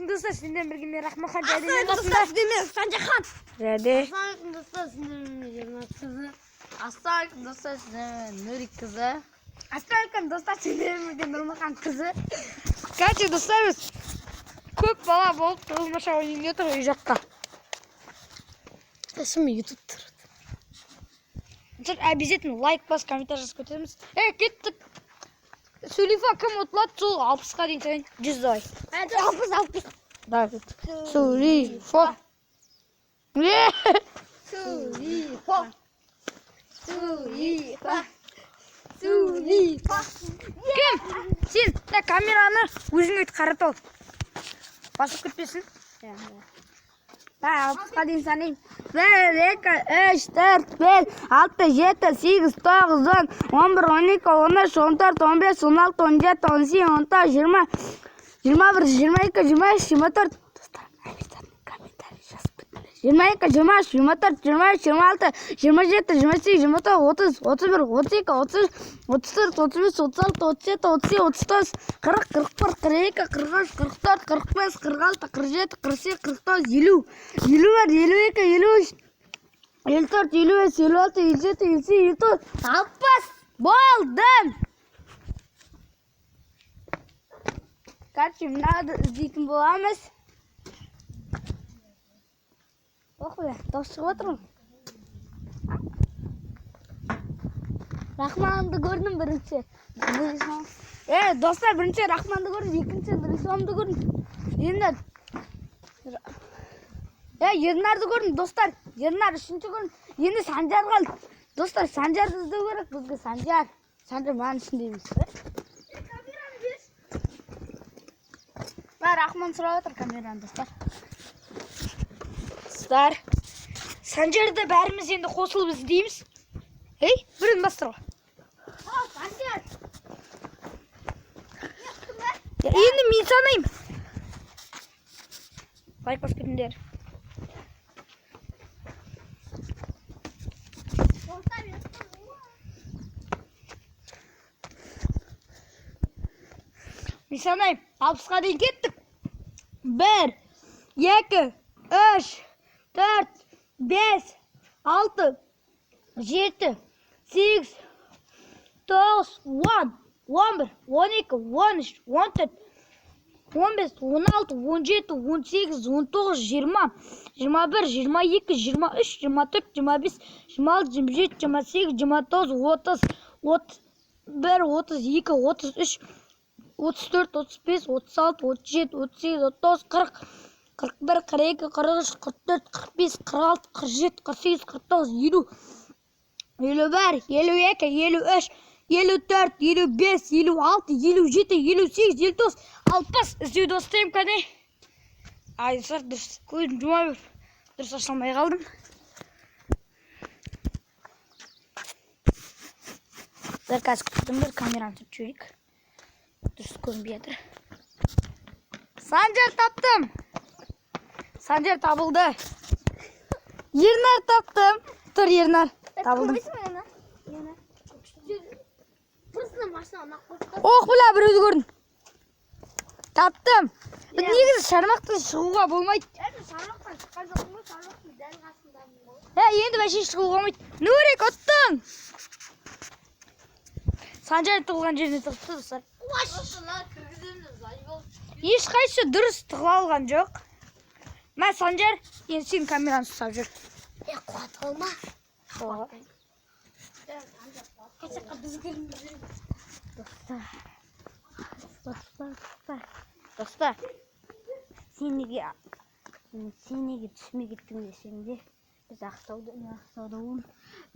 Assalamualaikum dostlar, sizden birlikte ben Rahman Assalamualaikum dostlar, sizden Sancahan. Ready? Assalamualaikum dostlar, sizden Cennet kızı. Assalamualaikum dostlar, sizden Nuri kızı. Assalamualaikum dostlar, sizden birlikte Nurmakan kızı. Gerçi dostlar biz köp bala болып тығылмаша ойнап отыр үй жаққа. Şimdi YouTube'dur. Обязательно лайк бас, комментарий жазып кетеміз. Кеттік. Сулифа кім ұтылады, сол 60-қа дейін сайын 100 давай. 60. Давай. Сулифа. Сулифа. Кім? Сен камераны өзің өйт қарат ал. Басып кетпесін. 60-қа дейін санайын. 1, 2, 3, 4, 5, 6, 7, 8, 9, 10, 11, 12, 13, 14, 15, 16, 17, 18, 19, 20, 21, 22, 23, 24. Dostlar, комментарий жазып кетіңдер. 22, 23, 24, 25, 26, 27, 28, 29, 30, 31, 32, 33, 34, 35, 36, 37, 38, 39, 40, 41, 42, 43, 44, 45, 46, 47, 48, 49, 50, 51, 52, 53, 54, 55, 56, 57, 58, 59, 60. Болдым. Короче, надо іздейтін боламыз. Оқы, дауыс шығып отырмын. Рахманды көрдім бірінші. Достар, бірінші Рахманды көрдім, екінші Нұрисламды көрдім. Ернарды көрдім, достар. Ернар үшінші көрдім. Енді Санжар қалды. Достар, Санжарды іздеу керек бізге. Санжар. Санжар маған ішіндейміз. Рахман сұрап отыр камераны, достар. Достар, Санжарды бәріміз енді қосылып іздейміз. Бірін бастырға. Санжар. Енді мен санайым. Лайк басып кетіңдер. Мен санайым. 60-қа дейін кеттік. 1, 2, 3, 4, 5, 6, 7, 8, 9, 10, 11, 12, 13, 14, 15, 16, 17, 18, 19, 20, 21, 22, 23, 24, 25, 26, 27, 28, 29, 30, 31, 32, 33, 34, 35, 36, 37, 38, 39, 40, 41, 42, 43, 44, 45, 46, 47, 48, 49, 50, 51, 52, 53, 54, 55, 56, 57, 58, 59, 60. Іздеу достайым кәне. Достар, дұрыс көзім жұма бер. Дұрыс ашылмай қалдым. Қазір күттім бір камераны түсіп жүрейік. Дұрыс көрінбей жатыр. Санжар таптым. Санжар табылды. Ернар таптым. Тұр Ернар. Табылдым. Оқ біла бір өзі көрдің. Таптым. Негізі шармақтан шығуға болмайды. Енді бәшен шығуға болмайды. Нұрек, ұттың. Санжар тұғылған жеріне тұқты, достар. Ешқайсы дұрыс тұғыл алған жоқ. Мән Санжар, енді сен камераны ұстап жүр. Қуат олма. Достар, сен неге түсіме кеттің десеңде, біз Ақтауда 10,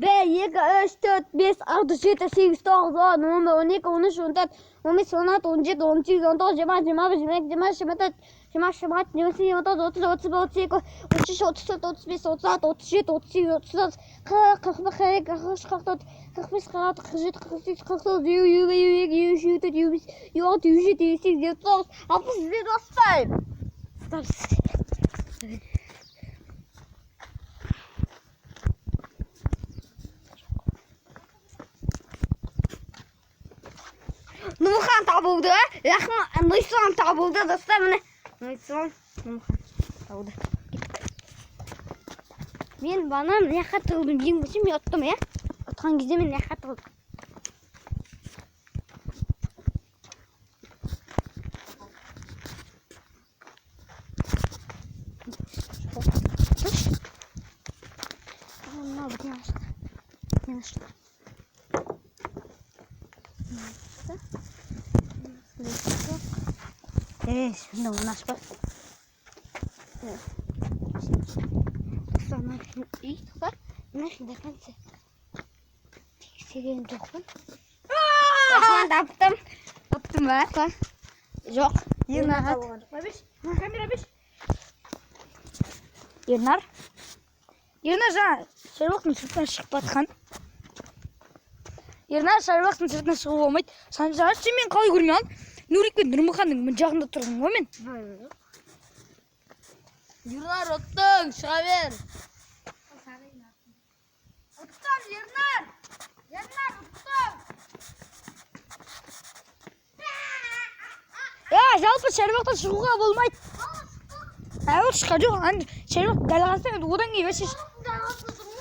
2, 3, 4, 5, 6, 7, 8, 9, 10, 11, 12, 13, 14, 15, 16, 17, 18, 19, 20, 21, 22, 23, 24, 25, 26, 27, 28, 29, 30, 31, 32, 33, 34, 35, 36, 37, 38, 40, 41, 42, 43, 44, 45, 46, 47, 48, 49, 60 достар. Нұрхан табылды, Нұрислам табылды, достар, міне айтсам тауды мен банан мына жаққа тығылдым ең болса мен ұттым иә ұтқан кезде мен мына жаққа тығылдым Şimdi onu açma. Sonra iyi tutar. Ne şimdi kanse. Tekserin dokun. Ben taptım. Taptım ben. Yok. Ернар. Камера биш. Ернар. Ернар жаңа шаруақтың сыртынан шығып батқан. Ернар шаруақтың сыртынан шығу болмайды. Санжар мен қалай көрмей алдым. Нурик пен Нұрмұханның жағында тұрдым ғой мен. Ернар оттың, шыға бер. Ұттым, Ернар! Ернар, ұттым! Жалпы шаруақтан шығуға болмайды. Ол шыққан жоқ. Шаруақ дәл қалсаң, одан кейін өшеш.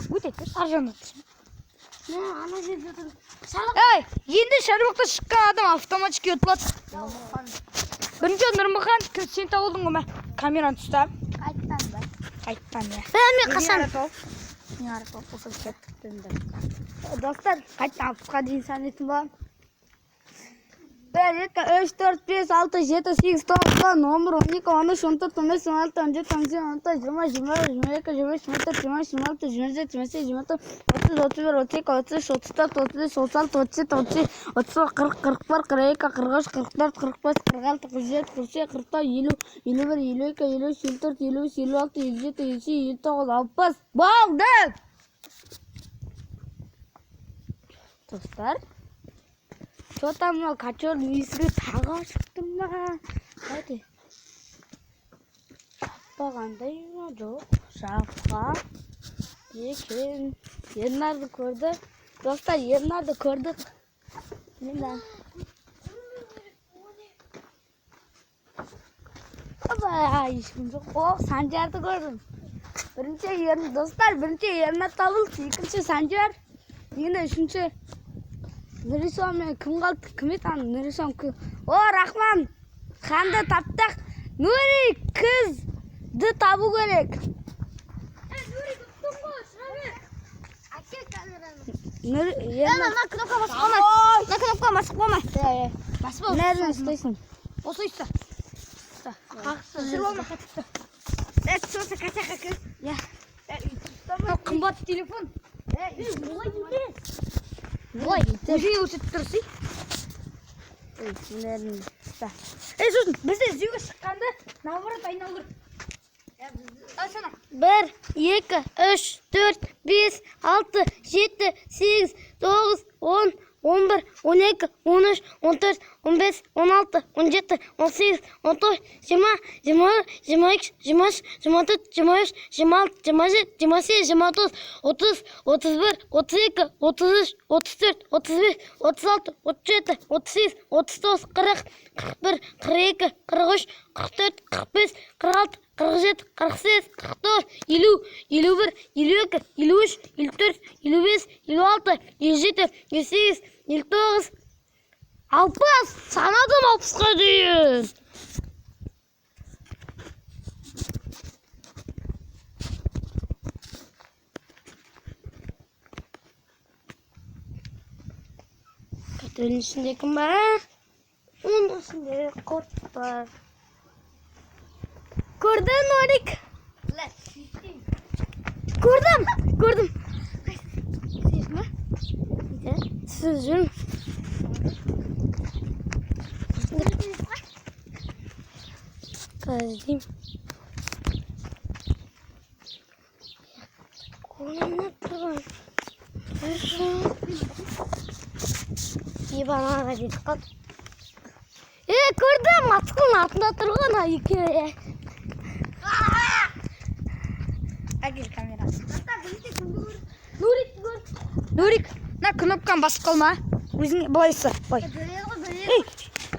Өтеді, аржанда тұрсын. Ана жерде тұр. Енді шаруақтан шыққан адам автоматически ұтылады. Бірінші Нұрмұхан, сен тауылдың ғой ма? Камераны тұста. Қайттан ба? Қайттан, иә. Мен қасан. Не арып ол, осы кеттім. Достар, қайттан алпысқа дейін санетін боламын. 1, 2, 3, 4, 5, 6, 7, 8, 9, 10, 11, 12, 13, 14, 15, 16, 17, 18, 19, 20, 21, 22, 23, 24, 25, 26, 27, 28, 30, 31, 32, 33, 34, 35, 36, 37, 38, 40, 41, 42, 43, 44, 45, 46, 47, 48, 49, 50, 51, 52, 53, 54, 55, 56, 57, 58, 59, 60. Болды! Достар, что-то мынау качордың есігі тағы ашықтым ба? Қайда? Шаппағандай ма? Жоқ, шапқан екен. Ернарды көрді. Достар, Ернарды көрдік. Мен ешкім жоқ. О, Санжарды көрдім. Достар, бірінші Ернар табылды, екінші Санжар, енді үшінші Нұрислам мен кім қалды? Кім еді аны? Нұрислам кім? О, Рахман! Ханды таптық. Нұрик, қызды табу керек. Нұрик, ұттың ғой, шыға бер. Әке камераны. Мына кнопка басып қалмай. Мына кнопка басып қалмай. Басып ал. Нәрін ұстайсың? Осы ұста. Сыр болма, қатықты. Сосы қачақа кіз. Қымбат телефон. Бұлай емес. Бұлай, көжеге өтіп тұрсы. Нәрін ұста. Сосын, бізде зүйге шыққанды наоборот айналдыр. 1, 2, 3, 4, 5, 6, 7, 8, 9, 10, 11, 12, 13, 14, 15, 16, 17, 18, 19, 20, 21, 22, 23, 24, 25, 26, 27, 28, 29, 30, 31, 32, 33, 34, 35, 36, 37, 38, 39, 40, 41, 42, 43, 44, 45, 46, 47, 48, 49, 50, 51, 52, 53, 54, 55, 56, 57, 58, 59, 60. Санадым 60-қа дейін. Картелдің ішінде кім бар? Оның ішінде құрт бар. Көрдің, Нұрик? Көрдім. Сіз ме? Сіз жүрім. Қаздейм. Қолына тұрған. Ебанаға жетіп қалды. Көрдім, атқылың атында тұрған екеуі. Әкел камера. Нурик, на кнопканы басып қалма. Өзің былайса.